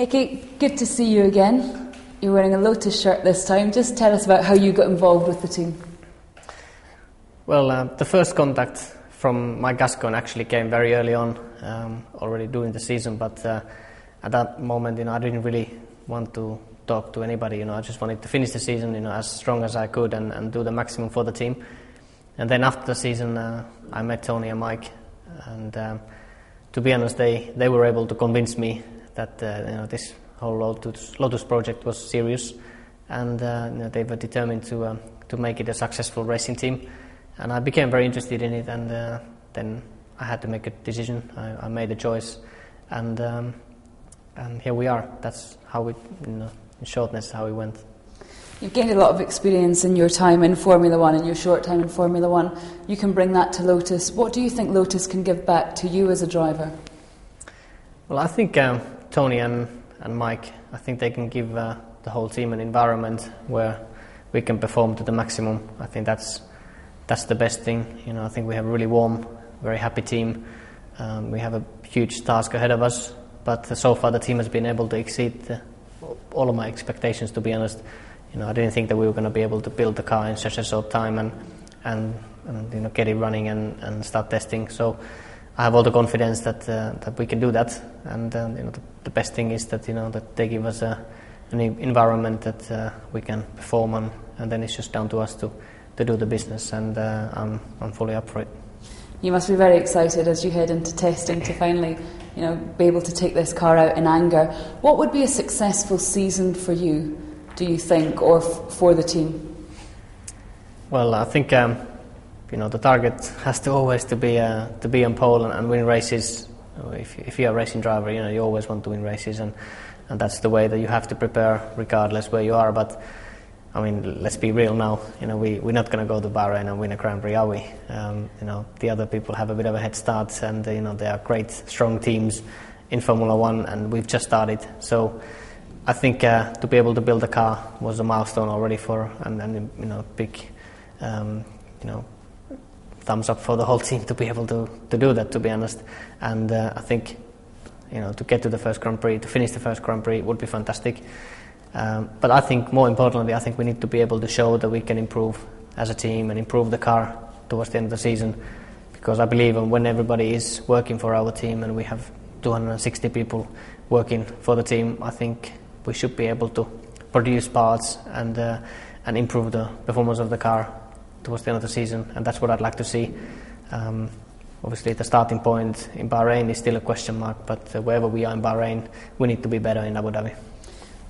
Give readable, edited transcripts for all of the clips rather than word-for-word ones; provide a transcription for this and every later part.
Hekki, good to see you again. You're wearing a Lotus shirt this time. Just tell us about how you got involved with the team. Well, the first contact from Mike Gascoigne actually came very early on, already during the season, but at that moment, I didn't really want to talk to anybody. I just wanted to finish the season, as strong as I could and do the maximum for the team. And then after the season, I met Tony and Mike, and to be honest, they were able to convince me that this whole Lotus project was serious, and they were determined to make it a successful racing team. And I became very interested in it, and then I had to make a decision. I made a choice, and here we are. That's how it, in shortness, how it went. You've gained a lot of experience in your time in Formula One, in your short time in Formula One. You can bring that to Lotus. What do you think Lotus can give back to you as a driver? Well, I think Tony and Mike, I think they can give the whole team an environment where we can perform to the maximum. I think that's the best thing. I think we have a really warm, very happy team. We have a huge task ahead of us, but so far the team has been able to exceed all of my expectations, to be honest. I didn't think that we were going to be able to build the car in such a short time and get it running and start testing. So I have all the confidence that we can do that. And the best thing is that that they give us an environment that we can perform on, and then it's just down to us to do the business. And I'm fully up for it. You must be very excited as you head into testing to finally, be able to take this car out in anger. What would be a successful season for you, do you think, or for the team? Well, I think the target has to always to be on pole and win races. If you're a racing driver, you always want to win races, and that's the way that you have to prepare, regardless where you are. But I mean, let's be real now. We're not going to go to Bahrain and win a Grand Prix, are we? The other people have a bit of a head start, and they are great, strong teams in Formula One, and we've just started. So I think to be able to build a car was a milestone already and big, thumbs up for the whole team to be able to do that, to be honest. And I think to get to the first Grand Prix, to finish the first Grand Prix would be fantastic. But I think more importantly, I think we need to be able to show that we can improve as a team and improve the car towards the end of the season, because I believe when everybody is working for our team and we have 260 people working for the team, I think we should be able to produce parts and improve the performance of the car towards the end of the season, and that's what I'd like to see. Obviously the starting point in Bahrain is still a question mark, but wherever we are in Bahrain, we need to be better in Abu Dhabi.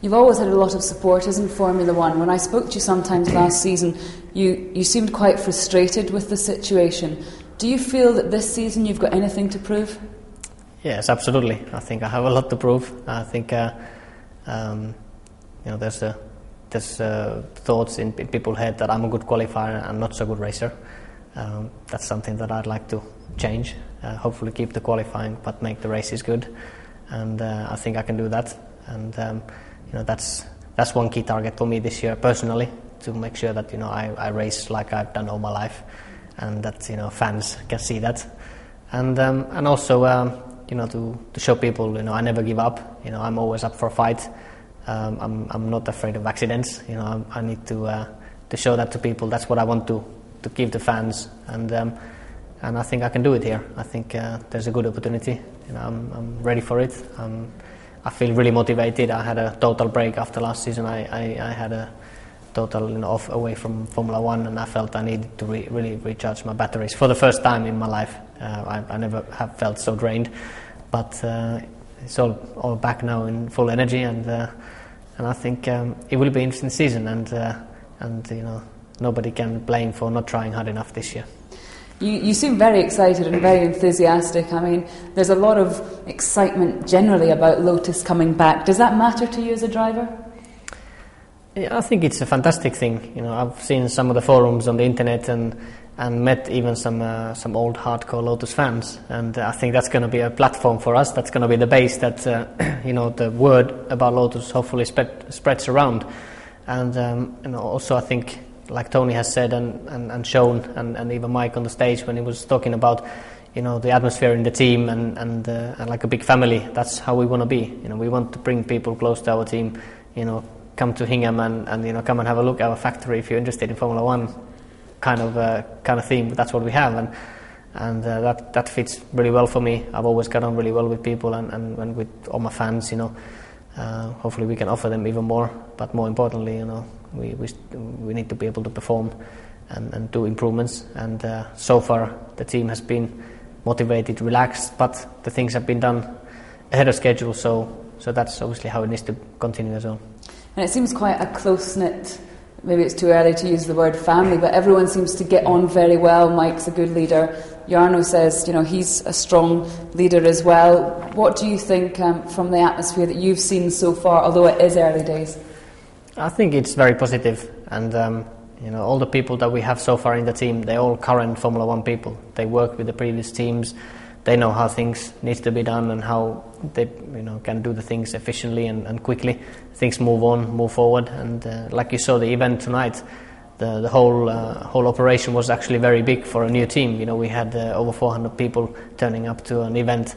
You've always had a lot of supporters in Formula One. When I spoke to you sometimes last season, you seemed quite frustrated with the situation. Do you feel that this season you've got anything to prove? Yes, absolutely. I think I have a lot to prove. I think there's thoughts in people's head that I'm a good qualifier and not so good racer. That's something that I'd like to change. Hopefully keep the qualifying, but make the races good. And I think I can do that. And that's one key target for me this year personally, to make sure that I race like I've done all my life, and that fans can see that, and also to show people I never give up. I'm always up for a fight. I'm not afraid of accidents. I need to show that to people. That's what I want to give to fans, and I think I can do it here. I think there's a good opportunity. I'm ready for it. I feel really motivated. I had a total break after last season. I had a total off away from Formula One, and I felt I needed to really recharge my batteries for the first time in my life. I never have felt so drained, but it's all back now in full energy, and I think it will be an interesting season, and nobody can blame for not trying hard enough this year. You seem very excited and very enthusiastic. I mean, there's a lot of excitement generally about Lotus coming back. Does that matter to you as a driver? Yeah, I think it's a fantastic thing. I've seen some of the forums on the internet and met even some old hardcore Lotus fans, and I think that's going to be a platform for us. That's going to be the base that the word about Lotus hopefully spreads around, and also I think, like Tony has said and shown, and even Mike on the stage when he was talking about, the atmosphere in the team and like a big family. That's how we want to be. We want to bring people close to our team. Come to Hingham and come and have a look at our factory if you're interested in Formula One kind of theme. That's what we have, and that fits really well for me. I've always got on really well with people and with all my fans. Hopefully we can offer them even more. But more importantly, we need to be able to perform and do improvements. And so far the team has been motivated, relaxed, but the things have been done ahead of schedule. So that's obviously how it needs to continue as well. And it seems quite a close-knit, maybe it's too early to use the word family, but everyone seems to get on very well. Mike's a good leader. Jarno says, he's a strong leader as well. What do you think from the atmosphere that you've seen so far, although it is early days? I think it's very positive, and all the people that we have so far in the team, they're all current Formula One people. They work with the previous teams. They know how things need to be done and how they can do the things efficiently and quickly. Things move forward, and like you saw the event tonight, the whole operation was actually very big for a new team. We had over 400 people turning up to an event,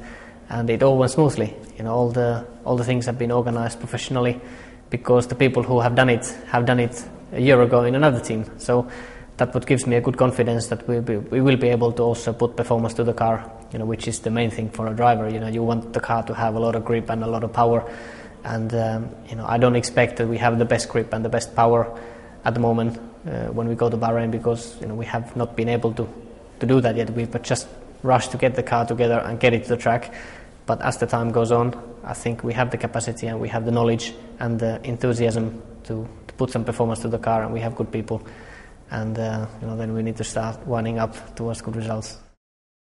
and it all went smoothly. All the things have been organised professionally because the people who have done it a year ago in another team. So that what gives me a good confidence that we will be able to also put performance to the car, which is the main thing for a driver. You want the car to have a lot of grip and a lot of power, and I don't expect that we have the best grip and the best power at the moment when we go to Bahrain, because we have not been able to do that yet. We've just rushed to get the car together and get it to the track. But as the time goes on, I think we have the capacity and we have the knowledge and the enthusiasm to put some performance to the car, and we have good people. And then we need to start winding up towards good results.